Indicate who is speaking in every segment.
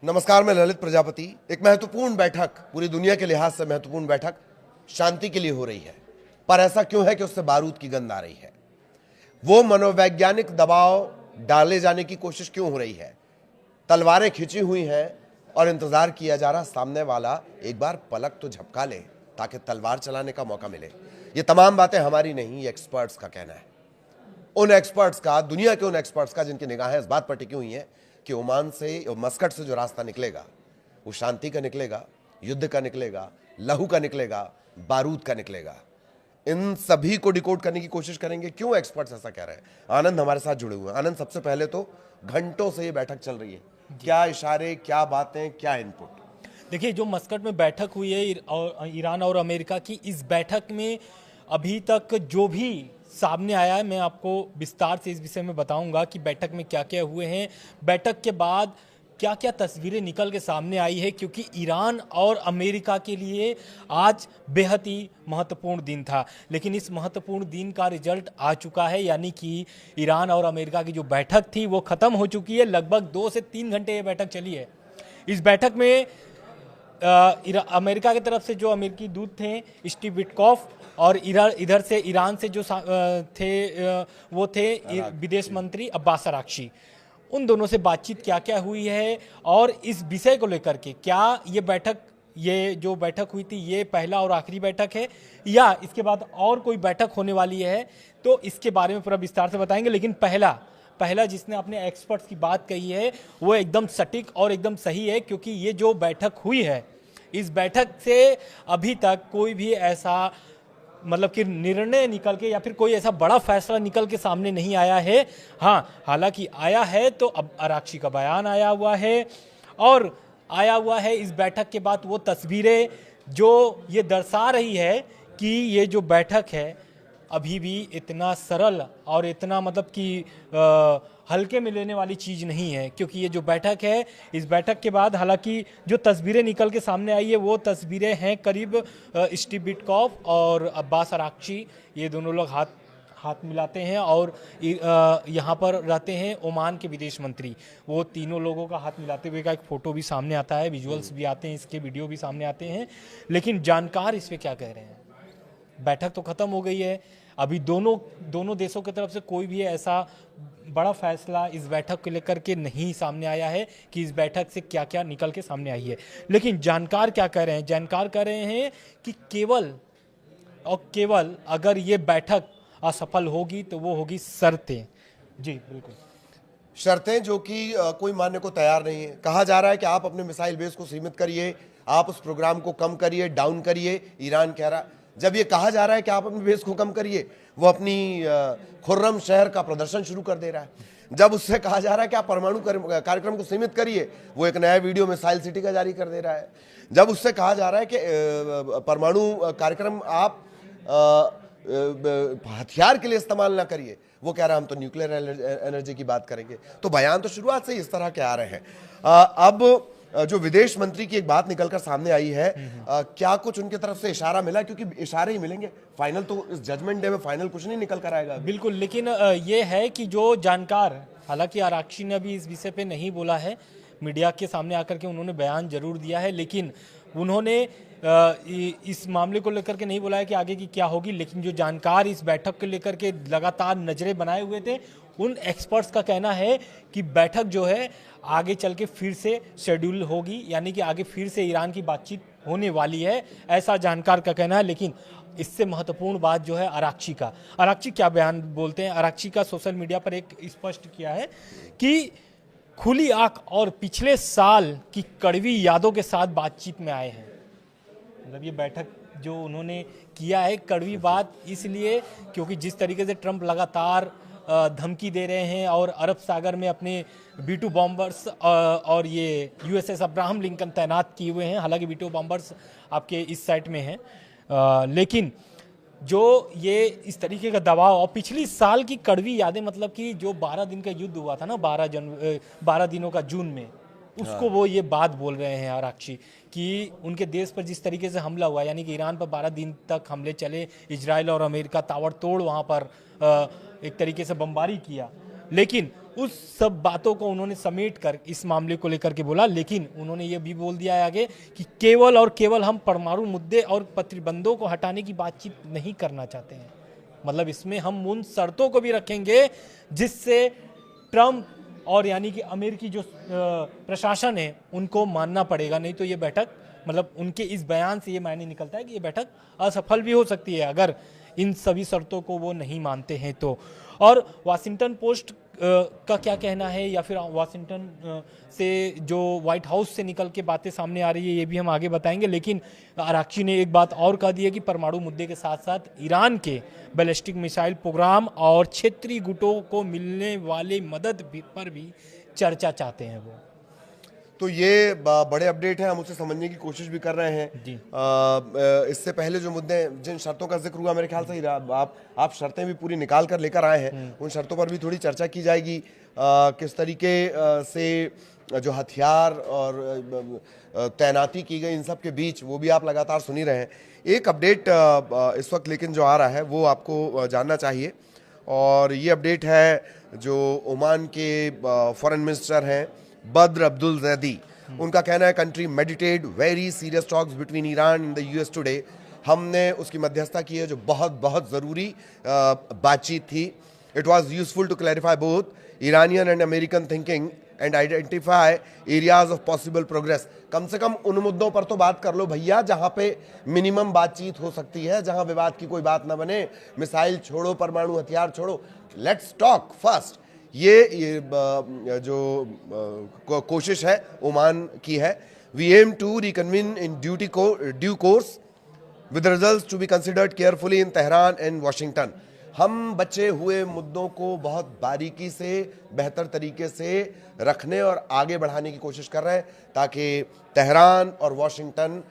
Speaker 1: नमस्कार, मैं ललित प्रजापति। एक महत्वपूर्ण बैठक, पूरी दुनिया के लिहाज से महत्वपूर्ण बैठक शांति के लिए हो रही है, पर ऐसा क्यों है कि उससे बारूद की गंध आ रही है? वो मनोवैज्ञानिक दबाव डाले जाने की कोशिश क्यों हो रही है? तलवारें खिंची हुई हैं और इंतजार किया जा रहा सामने वाला एक बार पलक तो झपका ले ताकि तलवार चलाने का मौका मिले। ये तमाम बातें हमारी नहीं, ये एक्सपर्ट्स का कहना है। उन एक्सपर्ट्स का, दुनिया के उन एक्सपर्ट्स का जिनकी निगाहें इस बात पर टिकी हुई हैं कि ओमान से, मस्कट से जो रास्ता निकलेगा वो शांति का निकलेगा, युद्ध का निकलेगा, लहू का निकलेगा, बारूद का निकलेगा। इन सभी को डिकोड करने की कोशिश करेंगे। क्यों एक्सपर्ट्स ऐसा कह रहे हैं? आनंद हमारे साथ जुड़े हुए हैं। आनंद, सबसे पहले तो घंटों से ये बैठक चल रही है, क्या इशारे, क्या बातें, क्या इनपुट?
Speaker 2: देखिए, जो मस्कट में बैठक हुई है ईरान और अमेरिका की, इस बैठक में अभी तक जो भी सामने आया है, मैं आपको विस्तार से इस विषय में बताऊंगा कि बैठक में क्या क्या हुए हैं, बैठक के बाद क्या क्या तस्वीरें निकल के सामने आई है, क्योंकि ईरान और अमेरिका के लिए आज बेहद ही महत्वपूर्ण दिन था। लेकिन इस महत्वपूर्ण दिन का रिजल्ट आ चुका है, यानी कि ईरान और अमेरिका की जो बैठक थी वो ख़त्म हो चुकी है। लगभग 2 से 3 घंटे ये बैठक चली है। इस बैठक में अमेरिका की तरफ से जो अमेरिकी दूत थे स्टीव विटकॉफ, और इधर से ईरान से जो वो थे विदेश मंत्री अब्बास अराक्ची। उन दोनों से बातचीत क्या क्या हुई है और इस विषय को लेकर के क्या ये जो बैठक हुई थी ये पहला और आखिरी बैठक है या इसके बाद और कोई बैठक होने वाली है, तो इसके बारे में पूरा विस्तार से बताएंगे। लेकिन पहला जिसने अपने एक्सपर्ट्स की बात कही है वो एकदम सटीक और एकदम सही है, क्योंकि ये जो बैठक हुई है, इस बैठक से अभी तक कोई भी ऐसा मतलब कि निर्णय निकल के या फिर कोई ऐसा बड़ा फैसला निकल के सामने नहीं आया है। हाँ, हालांकि आया है तो अब अराक्ची का बयान आया हुआ है, और आया हुआ है इस बैठक के बाद वो तस्वीरें जो ये दर्शा रही है कि ये जो बैठक है अभी भी इतना सरल और इतना मतलब कि हल्के में लेने वाली चीज़ नहीं है। क्योंकि ये जो बैठक है, इस बैठक के बाद हालांकि जो तस्वीरें निकल के सामने आई है वो तस्वीरें हैं करीब स्टीव विटकॉफ और अब्बास अराक्ची, ये दोनों लोग हाथ मिलाते हैं, और यहाँ पर रहते हैं ओमान के विदेश मंत्री। वो तीनों लोगों का हाथ मिलाते हुए का एक फ़ोटो भी सामने आता है, विजुअल्स भी आते हैं, इसके वीडियो भी सामने आते हैं। लेकिन जानकार इस पर क्या कह रहे हैं? बैठक तो ख़त्म हो गई है, अभी दोनों देशों की तरफ से कोई भी ऐसा बड़ा फैसला इस बैठक को लेकर के नहीं सामने आया है कि इस बैठक से क्या क्या निकल के सामने आई है। लेकिन जानकार क्या कह रहे हैं? जानकार कह रहे हैं कि केवल और केवल अगर ये बैठक असफल होगी तो वो होगी शर्तें। जी बिल्कुल,
Speaker 1: शर्तें जो कि कोई मानने को तैयार नहीं है। कहा जा रहा है कि आप अपने मिसाइल बेस को सीमित करिए, आप उस प्रोग्राम को कम करिए, डाउन करिए। ईरान कह रहा, जब ये कहा जा रहा है कि आप अपने बेस को कम करिए, वो अपनी खुर्रम शहर का प्रदर्शन शुरू कर दे रहा है। जब उससे कहा जा रहा है कि आप परमाणु कार्यक्रम को सीमित करिए, वो एक नया वीडियो मिसाइल सिटी का जारी कर दे रहा है। जब उससे कहा जा रहा है कि परमाणु कार्यक्रम आप हथियार के लिए इस्तेमाल ना करिए, वो कह रहा है हम तो न्यूक्लियर एनर्जी की बात करेंगे। तो बयान तो शुरुआत से ही इस तरह के आ रहे हैं। अब जो विदेश मंत्री की एक बात निकलकर सामने आई है, क्या कुछ उनकी तरफ से इशारा मिला? क्योंकि इशारे ही मिलेंगे, फाइनल तो इस जजमेंट डे में फाइनल कुछ नहीं निकल कर आएगा।
Speaker 2: बिल्कुल, लेकिन ये है कि जो जानकार, हालांकि आराक्ची ने अभी इस विषय पे नहीं बोला है, मीडिया के सामने आकर के उन्होंने बयान जरूर दिया है, लेकिन उन्होंने इस मामले को लेकर के नहीं बोला है कि आगे की क्या होगी। लेकिन जो जानकार इस बैठक को लेकर के लगातार नजरें बनाए हुए थे, उन एक्सपर्ट्स का कहना है कि बैठक जो है आगे चल के फिर से शेड्यूल होगी, यानी कि आगे फिर से ईरान की बातचीत होने वाली है, ऐसा जानकार का कहना है। लेकिन इससे महत्वपूर्ण बात जो है अराक्ची क्या बयान बोलते हैं? अराक्ची का सोशल मीडिया पर एक स्पष्ट किया है कि खुली आंख और पिछले साल की कड़वी यादों के साथ बातचीत में आए हैं। मतलब ये बैठक जो उन्होंने किया है कड़वी बात इसलिए क्योंकि जिस तरीके से ट्रंप लगातार धमकी दे रहे हैं और अरब सागर में अपने B-2 बॉम्बर्स और ये USS अब्राहम लिंकन तैनात किए हुए हैं। हालांकि B-2 बॉम्बर्स आपके इस साइट में हैं, लेकिन जो ये इस तरीके का दबाव और पिछली साल की कड़वी यादें, मतलब कि जो 12 दिन का युद्ध हुआ था ना, 12 दिनों का जून में, उसको वो ये बात बोल रहे हैं आराक्ची कि उनके देश पर जिस तरीके से हमला हुआ, यानी कि ईरान पर 12 दिन तक हमले चले, इजराइल और अमेरिका ताबड़तोड़ वहाँ पर एक तरीके से बमबारी किया, लेकिन उस सब बातों को उन्होंने समेट कर इस मामले को लेकर के बोला, लेकिन उन्होंने ये भी बोल दिया है आगे कि केवल और केवल हम परमाणु मुद्दे और प्रतिबंधों को हटाने की बातचीत नहीं करना चाहते हैं। मतलब इसमें हम उन शर्तों को भी रखेंगे जिससे ट्रंप और यानी कि अमेरिकी जो प्रशासन है उनको मानना पड़ेगा, नहीं तो ये बैठक, मतलब उनके इस बयान से ये मायने निकलता है कि ये बैठक असफल भी हो सकती है अगर इन सभी शर्तों को वो नहीं मानते हैं तो। और वाशिंगटन पोस्ट का क्या कहना है, या फिर वाशिंगटन से जो व्हाइट हाउस से निकल के बातें सामने आ रही है, ये भी हम आगे बताएंगे। लेकिन आराक्ची ने एक बात और कह दी है कि परमाणु मुद्दे के साथ साथ ईरान के बैलिस्टिक मिसाइल प्रोग्राम और क्षेत्रीय गुटों को मिलने वाली मदद पर भी चर्चा चाहते हैं वो।
Speaker 1: तो ये बड़े अपडेट हैं, हम उसे समझने की कोशिश भी कर रहे हैं
Speaker 2: जी।
Speaker 1: इससे पहले जो मुद्दे, जिन शर्तों का जिक्र हुआ, मेरे ख्याल से आप शर्तें भी पूरी निकाल कर लेकर आए हैं, उन शर्तों पर भी थोड़ी चर्चा की जाएगी। किस तरीके से जो हथियार और तैनाती की गई इन सब के बीच, वो भी आप लगातार सुन ही रहे हैं। एक अपडेट इस वक्त लेकिन जो आ रहा है वो आपको जानना चाहिए, और ये अपडेट है जो ओमान के फॉरेन मिनिस्टर हैं बद्र अब्दुल ज़ैदी, उनका कहना है country meditate very serious talks between Iran and the US today. हमने उसकी मध्यस्थता की है जो बहुत बहुत ज़रूरी बातचीत थी। It was useful to clarify both Iranian and American thinking and identify areas of possible progress. कम से कम उन मुद्दों पर तो बात कर लो भैया जहां पे मिनिमम बातचीत हो सकती है, जहां विवाद की कोई बात ना बने। मिसाइल छोड़ो, परमाणु हथियार छोड़ो, लेट्स टॉक फर्स्ट। ये जो कोशिश है ओमान की है। We aim to reconvene in due course with results to be considered carefully in Tehran and Washington. हम बचे हुए मुद्दों को बहुत बारीकी से, बेहतर तरीके से रखने और आगे बढ़ाने की कोशिश कर रहे हैं ताकि तेहरान और वाशिंगटन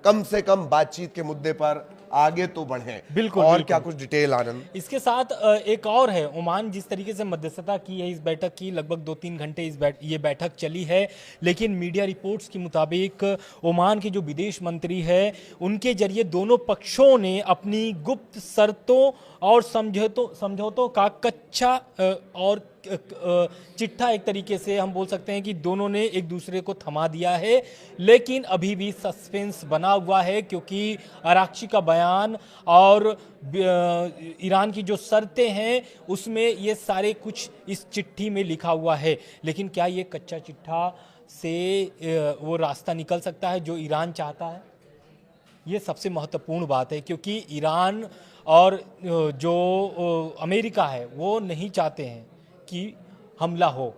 Speaker 1: कम से कम बातचीत के मुद्दे पर आगे तो बढ़े।
Speaker 2: बिल्कुल।
Speaker 1: और
Speaker 2: बिल्कुल।
Speaker 1: क्या कुछ डिटेल आनंद?
Speaker 2: इसके साथ एक और है, ओमान जिस तरीके से मध्यस्थता की है इस बैठक की, लगभग 2-3 घंटे ये बैठक चली है, लेकिन मीडिया रिपोर्ट्स के मुताबिक ओमान के जो विदेश मंत्री है उनके जरिए दोनों पक्षों ने अपनी गुप्त शर्तों और समझौतों का कच्चा और चिट्ठा, एक तरीके से हम बोल सकते हैं कि दोनों ने एक दूसरे को थमा दिया है। लेकिन अभी भी सस्पेंस बना हुआ है क्योंकि आराक्ची का बयान और ईरान की जो शर्तें हैं उसमें ये सारे कुछ इस चिट्ठी में लिखा हुआ है। लेकिन क्या ये कच्चा चिट्ठा से वो रास्ता निकल सकता है जो ईरान चाहता है? ये सबसे महत्वपूर्ण बात है, क्योंकि ईरान और जो अमेरिका है वो नहीं चाहते हैं कि हमला हो।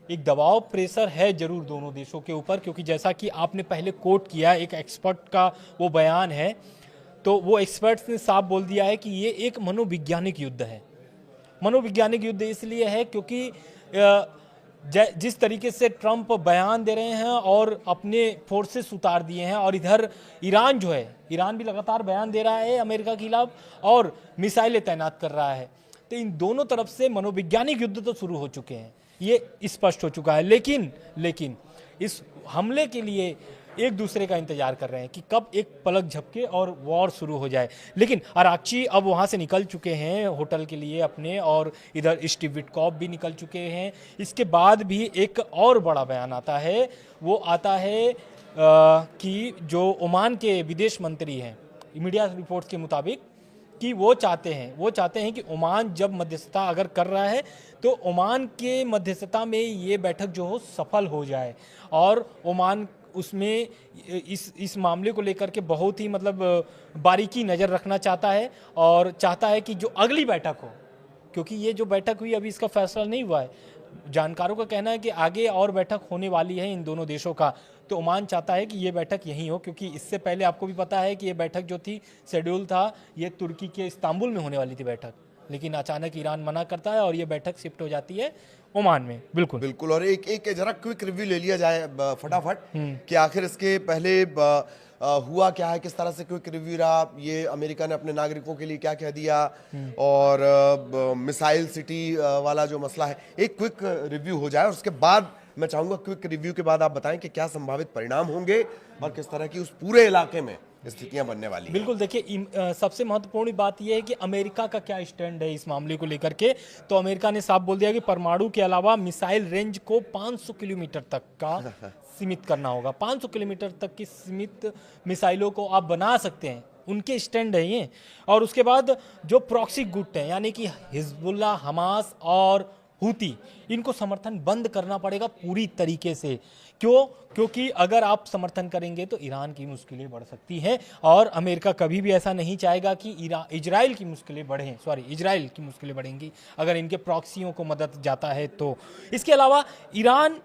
Speaker 2: एक दबाव, प्रेशर है जरूर दोनों देशों के ऊपर, क्योंकि जैसा कि आपने पहले कोट किया, एक एक्सपर्ट का वो बयान है, तो वो एक्सपर्ट्स ने साफ बोल दिया है कि ये एक मनोवैज्ञानिक युद्ध है। मनोवैज्ञानिक युद्ध इसलिए है क्योंकि जिस तरीके से ट्रंप बयान दे रहे हैं और अपने फोर्सेस उतार दिए हैं, और इधर ईरान जो है, ईरान भी लगातार बयान दे रहा है अमेरिका के खिलाफ और मिसाइलें तैनात कर रहा है, तो इन दोनों तरफ से मनोवैज्ञानिक युद्ध तो शुरू हो चुके हैं, ये स्पष्ट हो चुका है। लेकिन इस हमले के लिए एक दूसरे का इंतजार कर रहे हैं कि कब एक पलक झपके और वॉर शुरू हो जाए। लेकिन आराक्ची अब वहां से निकल चुके हैं होटल के लिए अपने, और इधर स्टीव विटकॉफ भी निकल चुके हैं। इसके बाद भी एक और बड़ा बयान आता है, वो आता है कि जो ओमान के विदेश मंत्री हैं, मीडिया रिपोर्ट्स के मुताबिक, कि वो चाहते हैं कि ओमान जब मध्यस्थता अगर कर रहा है तो ओमान के मध्यस्थता में ये बैठक जो हो सफल हो जाए, और ओमान उसमें इस मामले को लेकर के बहुत ही मतलब बारीकी नज़र रखना चाहता है, और चाहता है कि जो अगली बैठक हो, क्योंकि ये जो बैठक हुई अभी इसका फैसला नहीं हुआ है, जानकारों का कहना है कि आगे और बैठक होने वाली है इन दोनों देशों का, तो ओमान चाहता है कि ये बैठक यहीं हो, क्योंकि इससे पहले आपको भी पता है कि ये बैठक जो थी, शेड्यूल था, ये तुर्की के इस्तांबुल में होने वाली थी बैठक, लेकिन अचानक ईरान मना करता है और ये बैठक शिफ्ट हो जाती है ओमान में। बिल्कुल।
Speaker 1: और एक जरा क्विक रिव्यू ले लिया जाए फटाफट कि आखिर इसके पहले हुआ क्या है, किस तरह से क्विक रिव्यू रहा, ये अमेरिका ने अपने नागरिकों के लिए क्या कह दिया, और मिसाइल सिटी वाला जो मसला है, एक क्विक रिव्यू हो जाए। और उसके बाद मैं चाहूंगा क्विक रिव्यू के बाद आप बताएं कि क्या संभावित परिणाम होंगे और किस तरह की उस पूरे इलाके में स्थितियां बनने वाली हैं।
Speaker 2: बिल्कुल, देखिए सबसे महत्वपूर्ण बात यह है कि अमेरिका का क्या स्टैंड है इस मामले को लेकर के। तो अमेरिका ने साफ बोल दिया कि परमाणु के अलावा मिसाइल रेंज को 500 किलोमीटर तक का सीमित करना होगा। 500 किलोमीटर तक की सीमित मिसाइलों को आप बना सकते हैं, उनके स्टैंड है ये। और उसके बाद जो प्रॉक्सी गुट है, यानी कि हिजबुल्ला, हमास और हूती, इनको समर्थन बंद करना पड़ेगा पूरी तरीके से। क्यों? क्योंकि अगर आप समर्थन करेंगे तो ईरान की मुश्किलें बढ़ सकती हैं, और अमेरिका कभी भी ऐसा नहीं चाहेगा कि इजराइल की मुश्किलें बढ़ें। इजराइल की मुश्किलें बढ़ेंगी अगर इनके प्रॉक्सियों को मदद जाता है तो। इसके अलावा ईरान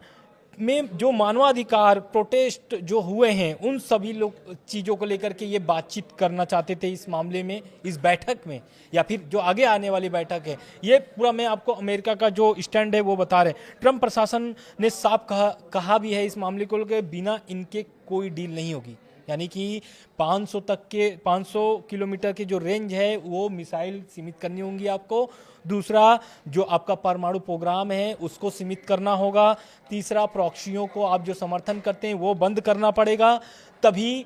Speaker 2: में जो मानवाधिकार प्रोटेस्ट जो हुए हैं, उन सभी लोग चीज़ों को लेकर के ये बातचीत करना चाहते थे इस मामले में, इस बैठक में, या फिर जो आगे आने वाली बैठक है। ये पूरा मैं आपको अमेरिका का जो स्टैंड है वो बता रहे हैं। ट्रंप प्रशासन ने साफ कहा भी है इस मामले को लेकर, बिना इनके कोई डील नहीं होगी। यानी कि 500 किलोमीटर की जो रेंज है वो मिसाइल सीमित करनी होंगी आपको। दूसरा, जो आपका परमाणु प्रोग्राम है उसको सीमित करना होगा। तीसरा, प्रॉक्सियों को आप जो समर्थन करते हैं वो बंद करना पड़ेगा, तभी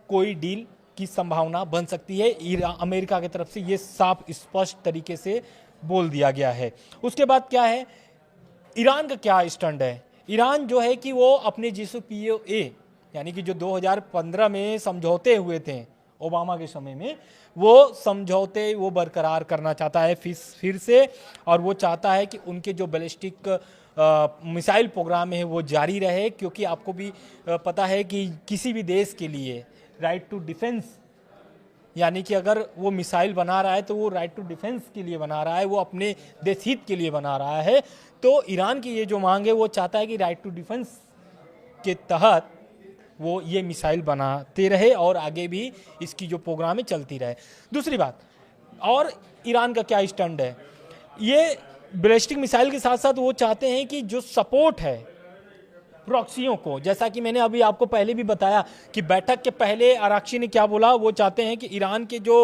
Speaker 2: कोई डील की संभावना बन सकती है। अमेरिका की तरफ से ये साफ स्पष्ट तरीके से बोल दिया गया है। उसके बाद क्या है, ईरान का क्या स्टैंड है? ईरान जो है कि वो अपने JCPOA, यानी कि जो 2015 में समझौते हुए थे ओबामा के समय में, वो समझौते वो बरकरार करना चाहता है फिर से। और वो चाहता है कि उनके जो बैलिस्टिक मिसाइल प्रोग्राम है वो जारी रहे, क्योंकि आपको भी पता है कि किसी भी देश के लिए राइट टू डिफेंस, यानी कि अगर वो मिसाइल बना रहा है तो वो राइट टू डिफेंस के लिए बना रहा है, वो अपने देश हित के लिए बना रहा है। तो ईरान की ये जो मांग है वो चाहता है कि राइट टू डिफेंस के तहत वो ये मिसाइल बनाते रहे और आगे भी इसकी जो प्रोग्राम है चलती रहे। दूसरी बात, और ईरान का क्या स्टैंड है, ये बैलिस्टिक मिसाइल के साथ साथ वो चाहते हैं कि जो सपोर्ट है प्रॉक्सियों को, जैसा कि मैंने अभी आपको पहले भी बताया कि बैठक के पहले आराक्ची ने क्या बोला, वो चाहते हैं कि ईरान के जो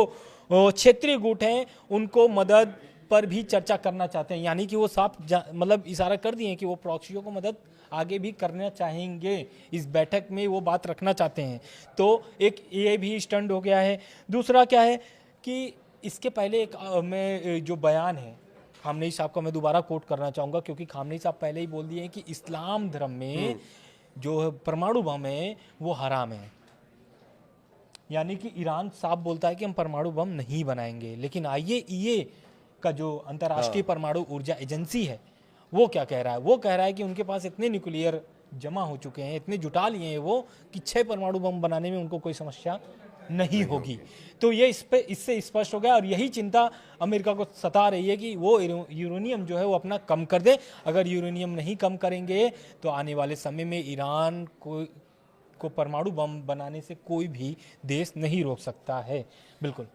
Speaker 2: क्षेत्रीय गुट हैं उनको मदद पर भी चर्चा करना चाहते हैं। यानी कि वो साफ मतलब इशारा कर दिए कि वो प्रॉक्सियों को मदद आगे भी करना चाहेंगे, इस बैठक में वो बात रखना चाहते हैं। तो एक ये भी स्टैंड हो गया है। दूसरा क्या है कि इसके पहले एक मैं जो बयान है खामनेई साहब का मैं दोबारा कोट करना चाहूँगा, क्योंकि खामनेई साहब पहले ही बोल दिए हैं कि इस्लाम धर्म में जो परमाणु बम है वो हराम है। यानी कि ईरान साफ बोलता है कि हम परमाणु बम नहीं बनाएंगे। लेकिन IAEA का जो अंतर्राष्ट्रीय परमाणु ऊर्जा एजेंसी है वो क्या कह रहा है? वो कह रहा है कि उनके पास इतने न्यूक्लियर जमा हो चुके हैं, इतने जुटा लिए हैं वो, कि 6 परमाणु बम बनाने में उनको कोई समस्या नहीं होगी। तो ये इससे स्पष्ट हो गया, और यही चिंता अमेरिका को सता रही है कि वो यूरेनियम जो है वो अपना कम कर दे। अगर यूरेनियम नहीं कम करेंगे तो आने वाले समय में ईरान को परमाणु बम बनाने से कोई भी देश नहीं रोक सकता है। बिल्कुल।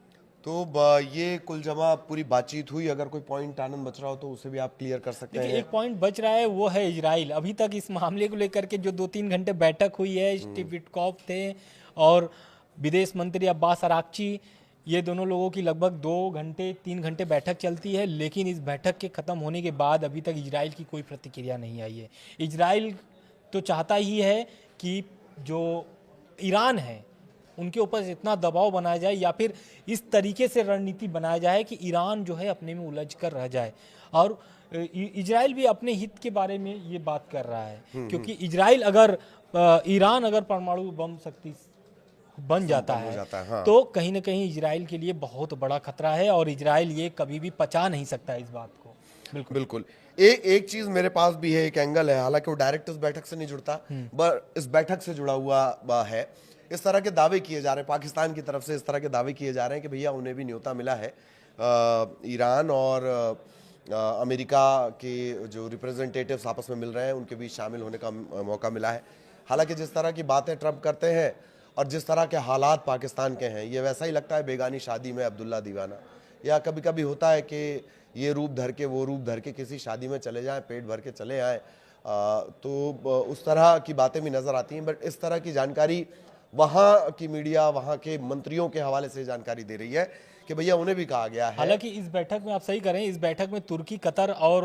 Speaker 1: तो ये कुल जमा पूरी बातचीत हुई। अगर कोई पॉइंट आनंद बच रहा हो तो उसे भी आप क्लियर कर सकते हैं।
Speaker 2: एक पॉइंट बच रहा है, वो है इजराइल। अभी तक इस मामले को लेकर के जो 2-3 घंटे बैठक हुई है, स्टीव विटकॉफ थे और विदेश मंत्री अब्बास अराक्ची, ये दोनों लोगों की लगभग 2-3 घंटे बैठक चलती है। लेकिन इस बैठक के ख़त्म होने के बाद अभी तक इजराइल की कोई प्रतिक्रिया नहीं आई है। इजराइल तो चाहता ही है कि जो ईरान है उनके ऊपर इतना दबाव बनाया जाए, या फिर इस तरीके से रणनीति बनाया जाए कि ईरान जो है अपने में उलझ कर रह जाए। और इजराइल भी अपने हित के बारे में ये बात कर रहा है, क्योंकि ईरान अगर परमाणु बम शक्ति बन जाता है
Speaker 1: हाँ।
Speaker 2: तो कहीं ना कहीं इजराइल के लिए बहुत बड़ा खतरा है, और इजराइल ये कभी भी पचा नहीं सकता इस बात को। बिल्कुल
Speaker 1: बिल्कुल। एक चीज मेरे पास भी है, एक एंगल है, हालांकि वो डायरेक्ट इस बैठक से नहीं जुड़ता, पर इस बैठक से जुड़ा हुआ है। इस तरह के दावे किए जा रहे हैं पाकिस्तान की तरफ से, इस तरह के दावे किए जा रहे हैं कि भैया उन्हें भी न्योता मिला है। ईरान और अमेरिका के जो रिप्रेजेंटेटिव्स आपस में मिल रहे हैं उनके बीच शामिल होने का मौका मिला है। हालांकि जिस तरह की बातें ट्रंप करते हैं और जिस तरह के हालात पाकिस्तान के हैं, ये वैसा ही लगता है बेगानी शादी में अब्दुल्ला दीवाना। या कभी कभी होता है कि ये रूप धर के वो रूप धर के किसी शादी में चले जाएं, पेट भर के चले आएँ, तो उस तरह की बातें भी नज़र आती हैं। बट इस तरह की जानकारी वहाँ की मीडिया, वहाँ के मंत्रियों के हवाले से जानकारी दे रही है कि भैया उन्हें भी कहा गया है।
Speaker 2: हालांकि इस बैठक में आप सही करें, इस बैठक में तुर्की, कतर और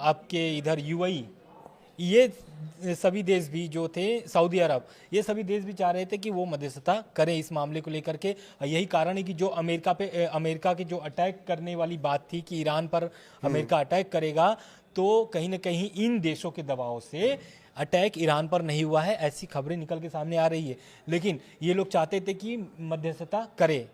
Speaker 2: आपके इधर UAE ये सभी देश भी जो थे, सऊदी अरब, ये सभी देश भी चाह रहे थे कि वो मध्यस्थता करें इस मामले को लेकर के। यही कारण है कि जो अमेरिका के जो अटैक करने वाली बात थी कि ईरान पर अमेरिका अटैक करेगा, तो कहीं ना कहीं इन देशों के दबाव से अटैक ईरान पर नहीं हुआ है, ऐसी खबरें निकल के सामने आ रही है। लेकिन ये लोग चाहते थे कि मध्यस्थता करे।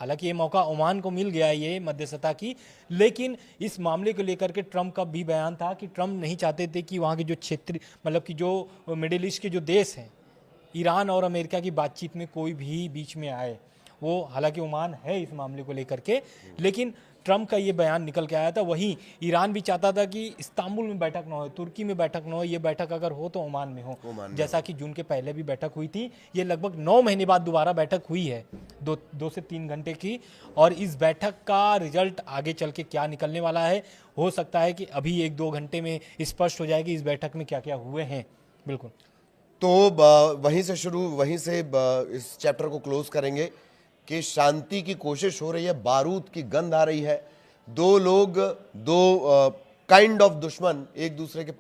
Speaker 2: हालांकि ये मौका ओमान को मिल गया है ये मध्यस्थता की, लेकिन इस मामले को लेकर के ट्रंप का भी बयान था कि ट्रंप नहीं चाहते थे कि वहाँ के जो क्षेत्र, मतलब कि जो मिडिल ईस्ट के जो देश हैं, ईरान और अमेरिका की बातचीत में कोई भी बीच में आए। वो हालांकि ओमान है इस मामले को लेकर के, लेकिन ट्रंप का ये बयान निकल के आया था। वहीं ईरान भी चाहता था कि इस्तांबुल में बैठक ना हो, तुर्की में बैठक ना हो, ये बैठक अगर हो तो ओमान में हो, जैसा कि जून के पहले भी बैठक हुई थी। ये लगभग 9 महीने बाद दोबारा बैठक हुई है, 2 से 3 घंटे की। और इस बैठक का रिजल्ट आगे चल के क्या निकलने वाला है, हो सकता है कि अभी 1-2 घंटे में स्पष्ट हो जाए कि इस बैठक में क्या क्या हुए हैं। बिल्कुल,
Speaker 1: तो वहीं से इस चैप्टर को क्लोज करेंगे कि शांति की कोशिश हो रही है, बारूद की गंध आ रही है। दो काइंड ऑफ दुश्मन एक दूसरे के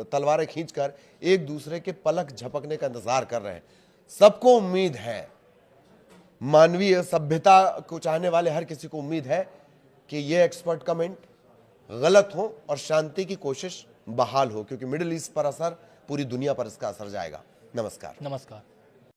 Speaker 1: तलवारें खींचकर एक दूसरे के पलक झपकने का इंतजार कर रहे हैं। सबको उम्मीद है, मानवीय सभ्यता को चाहने वाले हर किसी को उम्मीद है कि ये एक्सपर्ट कमेंट गलत हो और शांति की कोशिश बहाल हो, क्योंकि मिडिल ईस्ट पर असर, पूरी दुनिया पर इसका असर जाएगा। नमस्कार।
Speaker 2: नमस्कार।